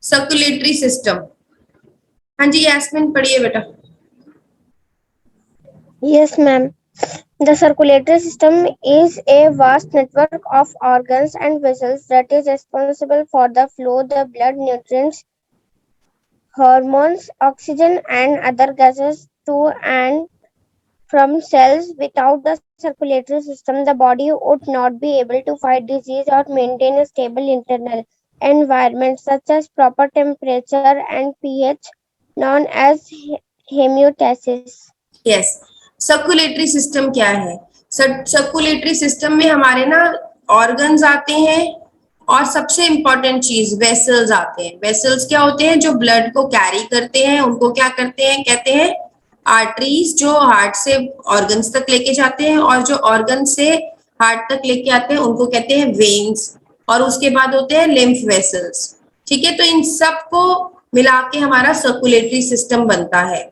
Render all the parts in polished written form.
Circulatory system. हाँ जी यास्मिन पढ़िए बेटा। Yes, ma'am. The circulatory system is a vast network of organs and vessels that is responsible for the flow of the blood, nutrients, hormones, oxygen, and other gases to and from cells. Without the circulatory system, the body would not be able to fight disease or maintain a stable internal environment, such as proper temperature and pH, known as homeostasis. Yes, circulatory system क्या है? Circulatory system में हमारे ना organs आते हैं और सबसे important चीज वेसल्स आते हैं। वेसल्स क्या होते हैं? जो ब्लड को कैरी करते हैं, उनको क्या करते हैं? कहते हैं आर्टरीज, जो हार्ट से ऑर्गन्स तक लेके जाते हैं, और जो ऑर्गन से हार्ट तक लेके आते हैं उनको कहते हैं वेन्स, और उसके बाद होते हैं लिम्फ वेसल्स। ठीक है, तो इन सबको मिला के हमारा सर्कुलेटरी सिस्टम बनता है।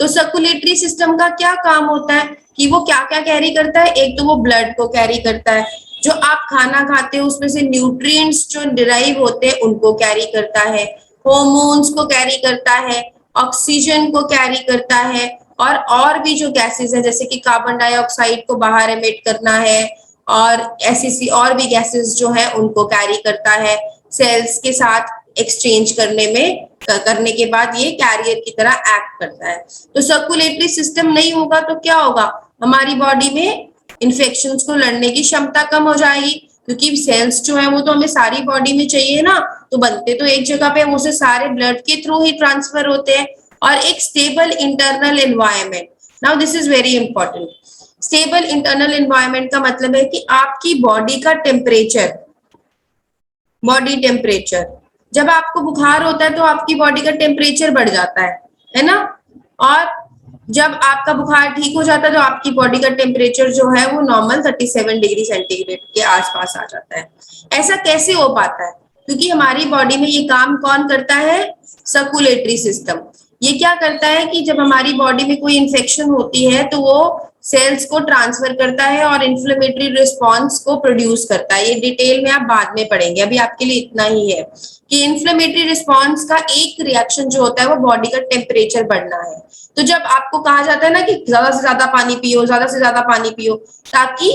तो सर्कुलेटरी सिस्टम का क्या काम होता है कि वो क्या क्या कैरी करता है? एक तो वो ब्लड को कैरी करता है, जो आप खाना खाते हो उसमें से न्यूट्रिएंट्स जो डिराइव होते हैं उनको कैरी करता है, हार्मोन्स को कैरी करता है, ऑक्सीजन को कैरी करता है, और भी जो गैसेस हैं जैसे कि कार्बन डाइऑक्साइड को बाहर एमिट करना है, और ऐसी और भी गैसेस जो है उनको कैरी करता है। सेल्स के साथ एक्सचेंज करने के बाद ये कैरियर की तरह एक्ट करता है। तो सर्कुलेटरी सिस्टम नहीं होगा तो क्या होगा? हमारी बॉडी में इन्फेक्शंस को लड़ने की क्षमता कम हो जाएगी, क्योंकि सेल्स जो है वो तो हमें सारी बॉडी में चाहिए ना, तो बनते तो एक जगह पे, उसे सारे ब्लड के थ्रू ही ट्रांसफर होते हैं। और एक stable internal environment, now this is very important. Stable internal environment का मतलब है कि आपकी बॉडी का टेम्परेचर, बॉडी टेम्परेचर, जब आपको बुखार होता है तो आपकी बॉडी का टेम्परेचर बढ़ जाता है ना, और जब आपका बुखार ठीक हो जाता है तो आपकी बॉडी का टेम्परेचर जो है वो नॉर्मल 37 डिग्री सेंटीग्रेड के आसपास आ जाता है। ऐसा कैसे हो पाता है? क्योंकि हमारी बॉडी में ये काम कौन करता है? Circulatory system. ये क्या करता है कि जब हमारी बॉडी में कोई इन्फेक्शन होती है तो वो सेल्स को ट्रांसफर करता है और इन्फ्लेमेटरी रिस्पॉन्स को प्रोड्यूस करता है। ये डिटेल में आप बाद में पढ़ेंगे, अभी आपके लिए इतना ही है कि इन्फ्लेमेटरी रिस्पॉन्स का एक रिएक्शन जो होता है वो बॉडी का टेम्परेचर बढ़ना है। तो जब आपको कहा जाता है ना कि ज्यादा से ज्यादा पानी पियो, ज्यादा से ज्यादा पानी पियो, ताकि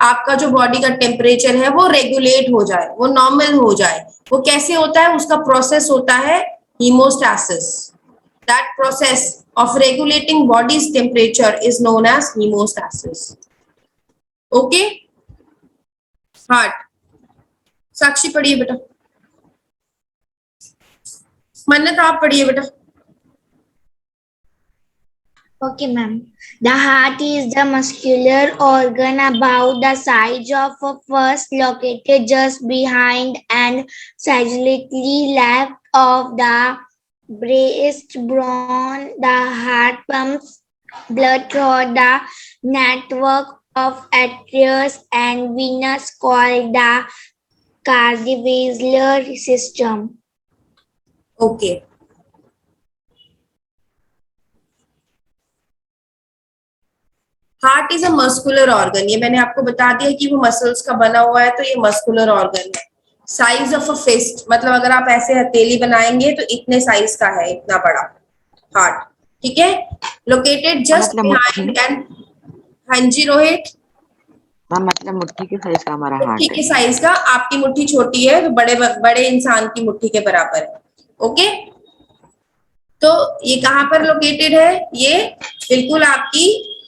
आपका जो बॉडी का टेम्परेचर है वो रेगुलेट हो जाए, वो नॉर्मल हो जाए। वो कैसे होता है? उसका प्रोसेस होता है हीमोस्टैसिस। That process of regulating body's temperature is known as hemostasis. Okay? Heart. साक्षी पढ़िए बेटा। मन्नत आप पढ़िए बेटा। Okay, ma'am. The heart is the muscular organ about the size of a purse, located just behind and sagitally left of the breastbone. The heart pumps blood through the network of arteries and veins called the cardiovascular system. Okay. Heart is a muscular organ. ये मैंने आपको बता दिया कि वो muscles का बना हुआ है, तो ये मस्कुलर ऑर्गन है। साइज ऑफ अ फिस्ट, मतलब अगर आप ऐसे हथेली बनाएंगे तो इतने साइज का है, इतना बड़ा हार्ट। ठीक है, लोकेटेड जस्ट बिहाइंड एंड। हाँ जी रोहित। मतलब मुट्ठी के साइज का हमारा हार्ट है। मुट्ठी के साइज का, आपकी मुट्ठी छोटी है तो बड़े इंसान की मुट्ठी के बराबर है। ओके, तो ये कहाँ पर लोकेटेड है? ये बिल्कुल आपकी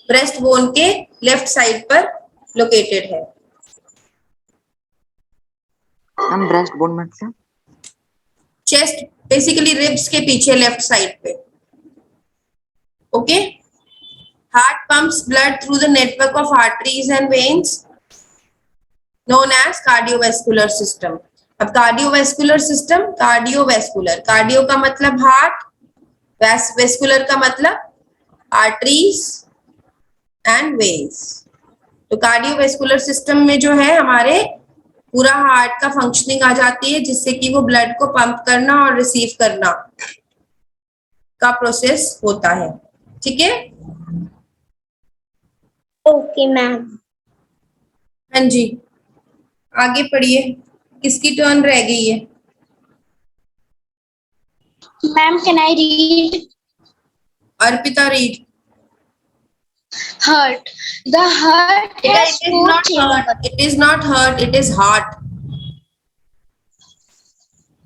ब्रेस्ट बोन के लेफ्ट साइड पर लोकेटेड है। हम ब्रेस्ट बोन मतलब चेस्ट, बेसिकली रिब्स के पीछे लेफ्ट साइड पे। Okay, heart pumps blood through the network of arteries and veins known as cardiovascular system. अब कार्डियोवैस्कुलर सिस्टम, कार्डियोवैस्कुलर, कार्डियो का मतलब हार्ट, वैस्कुलर का मतलब आर्टरीज एंड वेन्स। तो कार्डियोवैस्कुलर सिस्टम में जो है हमारे पूरा हार्ट का फंक्शनिंग आ जाती है, जिससे कि वो ब्लड को पंप करना और रिसीव करना का प्रोसेस होता है। ठीक है, Okay, ma'am. हाँ जी, आगे पढ़िए, किसकी टर्न रह गई है? Ma'am, can I read? Arpita read. Heart. The heart बेटा has it is four not chambers. Hurt, it is not hurt, it is heart.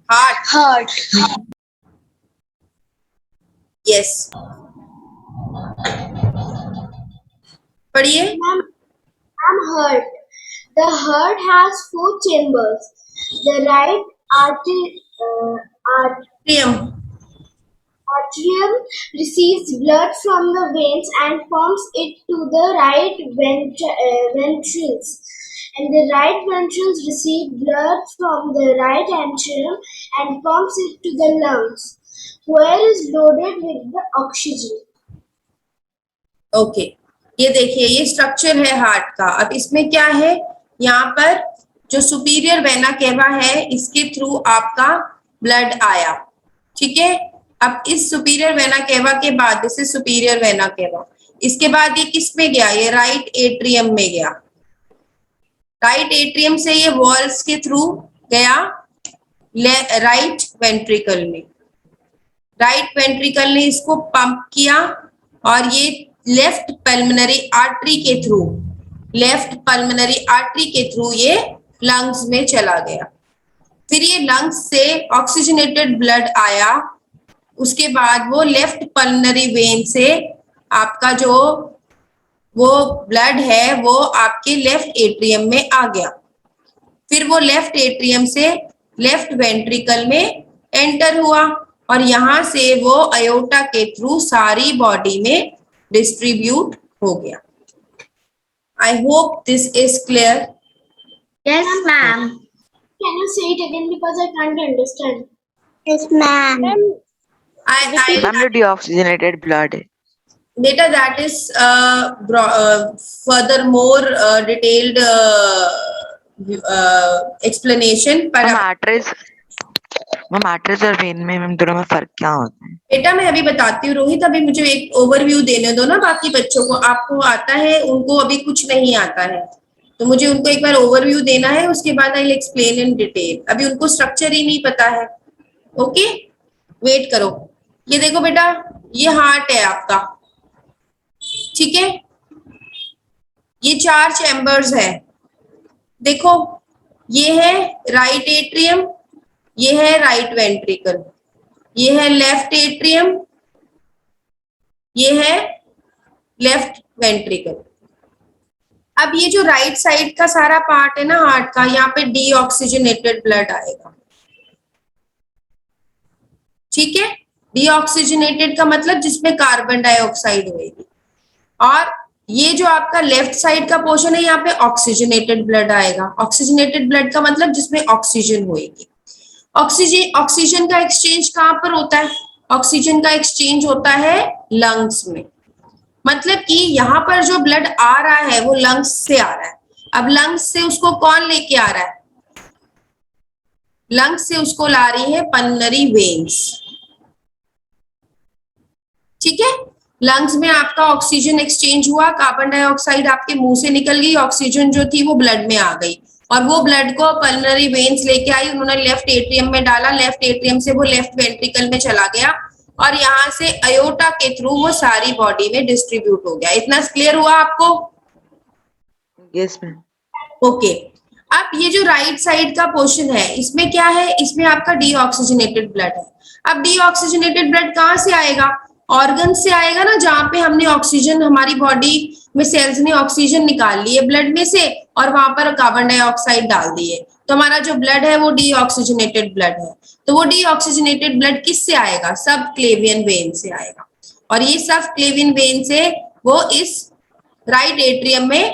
Heart, Heart. Yes. पढ़िए। Ma'am, I'm heart. The heart has four chambers. The right Priyam, atrium receives blood from the veins and pumps it to the right ventricles. And the right ventricles receive blood from the right atrium and pumps it to the lungs, where is loaded with the oxygen. Okay, ये देखिए ये structure है heart का। अब इसमें क्या है, यहाँ पर जो सुपीरियर वेना केवा है इसके थ्रू आपका ब्लड आया, ठीक है। अब इस सुपीरियर वेना केवा के बाद, this is superior vena cava, इसके बाद ये किस में गया, ये राइट एट्रियम में गया। राइट एट्रियम से ये वॉल्स के थ्रू गया राइट वेंट्रिकल में। राइट वेंट्रिकल ने इसको पंप किया और ये लेफ्ट पल्मोनरी आर्टरी के थ्रू, लेफ्ट पल्मोनरी आर्टरी के थ्रू ये लंग्स में चला गया। फिर ये लंग्स से ऑक्सीजनेटेड ब्लड आया, उसके बाद वो लेफ्ट पल्मोनरी वेन से आपका जो वो ब्लड है वो आपके लेफ्ट एट्रियम में आ गया। फिर वो लेफ्ट एट्रियम से लेफ्ट वेंट्रिकल में एंटर हुआ और यहाँ से वो अयोटा के थ्रू सारी बॉडी में डिस्ट्रीब्यूट हो गया। I hope this is clear. Yes, ma'am. Can you say it again because I can't understand? Yes, ma'am. Ma'am जो deoxygenated blood है, बेटा that is further more detailed explanation. पर ma'am arteries और when में ma'am दोनों में फर्क क्या होता है? बेटा मैं अभी बताती हूँ रोहित, अभी मुझे एक ओवरव्यू देने दो ना बाकी बच्चों को। आपको आता है, उनको अभी कुछ नहीं आता है, तो मुझे उनको एक बार ओवरव्यू देना है, उसके बाद I will explain in detail. अभी उनको स्ट्रक्चर ही नहीं पता है। ओके, वेट करो। ये देखो बेटा, ये हार्ट है आपका, ठीक है। ये 4 चैम्बर्स है, देखो ये है राइट एट्रियम, ये है राइट वेंट्रिकल, ये है लेफ्ट एट्रियम, ये है लेफ्ट वेंट्रिकल। अब ये जो राइट साइड का सारा पार्ट है ना हार्ट का, यहाँ पे डीऑक्सीजनेटेड ब्लड आएगा, ठीक है। डीऑक्सीजनेटेड का मतलब जिसमें कार्बन डाइऑक्साइड होगी। और ये जो आपका लेफ्ट साइड का पोर्शन है, यहाँ पे ऑक्सीजनेटेड ब्लड आएगा। ऑक्सीजनेटेड ब्लड का मतलब जिसमें ऑक्सीजन होगी। ऑक्सीजन का एक्सचेंज कहाँ पर होता है? ऑक्सीजन का एक्सचेंज होता है लंग्स में। मतलब कि यहाँ पर जो ब्लड आ रहा है वो लंग्स से आ रहा है। अब लंग्स से उसको कौन लेके आ रहा है? लंग्स से उसको ला रही है पल्मोनरी वेन्स, ठीक है। लंग्स में आपका ऑक्सीजन एक्सचेंज हुआ, कार्बन डाइऑक्साइड आपके मुंह से निकल गई, ऑक्सीजन जो थी वो ब्लड में आ गई और वो ब्लड को पल्मोनरी वेन्स लेके आई, उन्होंने लेफ्ट एट्रियम में डाला, लेफ्ट एट्रियम से वो लेफ्ट वेंट्रिकल में चला गया और यहाँ से अयोटा के थ्रू वो सारी बॉडी में डिस्ट्रीब्यूट हो गया। इतना क्लियर हुआ आपको? Yes ma'am. ओके, अब ये जो राइट साइड का पोर्शन है इसमें क्या है? इसमें आपका डीऑक्सीजनेटेड ब्लड है। अब डीऑक्सीजनेटेड ब्लड कहाँ से आएगा? ऑर्गन से आएगा ना, जहां पे हमने ऑक्सीजन, हमारी बॉडी में सेल्स ने ऑक्सीजन निकाल ली है ब्लड में से और वहां पर कार्बन डाइऑक्साइड डाल दिए, तो हमारा जो ब्लड है वो डीऑक्सीजनेटेड ब्लड है। तो वो डीऑक्सीजनेटेड ब्लड किससे आएगा? सब क्लेवियन वेन से आएगा और ये सब क्लेवियन वेन से वो इस राइट एट्रियम में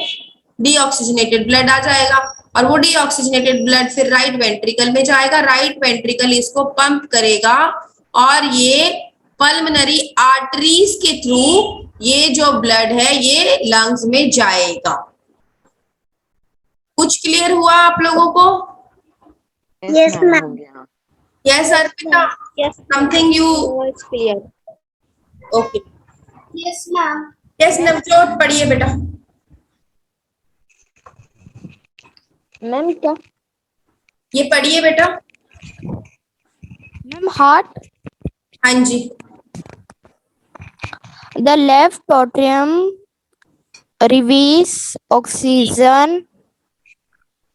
डीऑक्सीजनेटेड ब्लड आ जाएगा और वो डीऑक्सीजनेटेड ब्लड फिर राइट वेंट्रिकल में जाएगा। राइट वेंट्रिकल इसको पंप करेगा और ये पल्मोनरी आर्टरीज के थ्रू ये जो ब्लड है ये लंग्स में जाएगा। कुछ क्लियर हुआ आप लोगों को? Yes, ma'am. Yes Arpita, something you? It's clear. Okay, Yes, ma'am. Yes Navjot, पढ़िए बेटा। मैम क्या? ये पढ़िए बेटा। मैम हार्ट, हाँ जी, the left atrium receives oxygen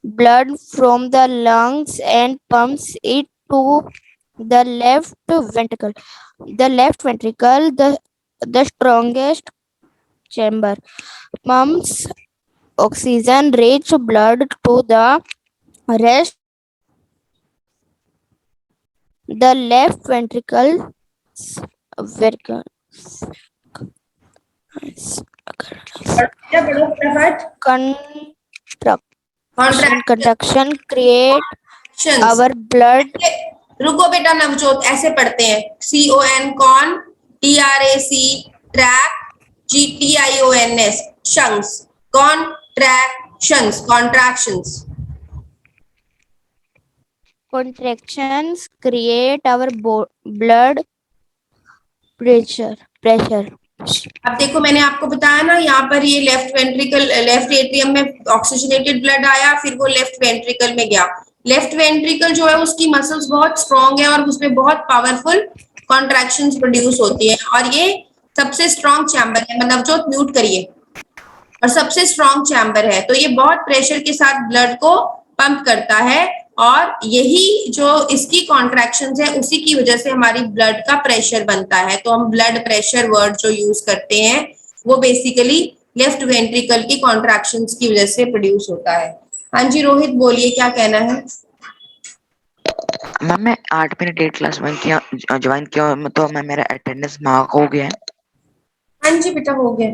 blood from the lungs and pumps it to the left ventricle. The left ventricle, the strongest chamber, pumps oxygen rich blood to the rest. The left ventricle ventricle क्या पढ़ो फटाफट। contraction create Contractions। our blood. रुको बेटा नवजोत, ऐसे पढ़ते हैं, CON कॉन, TRAC ट्रैक, GTIONS शंक्स, contractions contractions. Contractions create our blood pressure. अब देखो मैंने आपको बताया ना, यहाँ पर ये लेफ्ट वेंट्रिकल, लेफ्ट एट्रियम में ऑक्सीजनेटेड ब्लड आया, फिर वो लेफ्ट वेंट्रिकल में गया। लेफ्ट वेंट्रिकल जो है उसकी मसल्स बहुत स्ट्रॉन्ग है और उसमें बहुत पावरफुल कॉन्ट्रैक्शंस प्रोड्यूस होती है, और ये सबसे स्ट्रॉन्ग चैम्बर है। नवजोत म्यूट करिए। और सबसे स्ट्रॉन्ग चैम्बर है, तो ये बहुत प्रेशर के साथ ब्लड को पंप करता है, और यही जो इसकी कॉन्ट्रैक्शंस है उसी की वजह से हमारी ब्लड का प्रेशर बनता है। तो हम ब्लड प्रेशर वर्ड जो यूज करते हैं वो बेसिकली लेफ्ट वेंट्रिकल की कॉन्ट्रैक्शंस की वजह से प्रोड्यूस होता है। हाँ जी रोहित बोलिए, क्या कहना है? मैम मैं 8 मिनट 8 क्लास ज्वाइन किया तो मैम मेरा अटेंडेंस मार्क हो गया है। हाँ जी बेटा हो गया।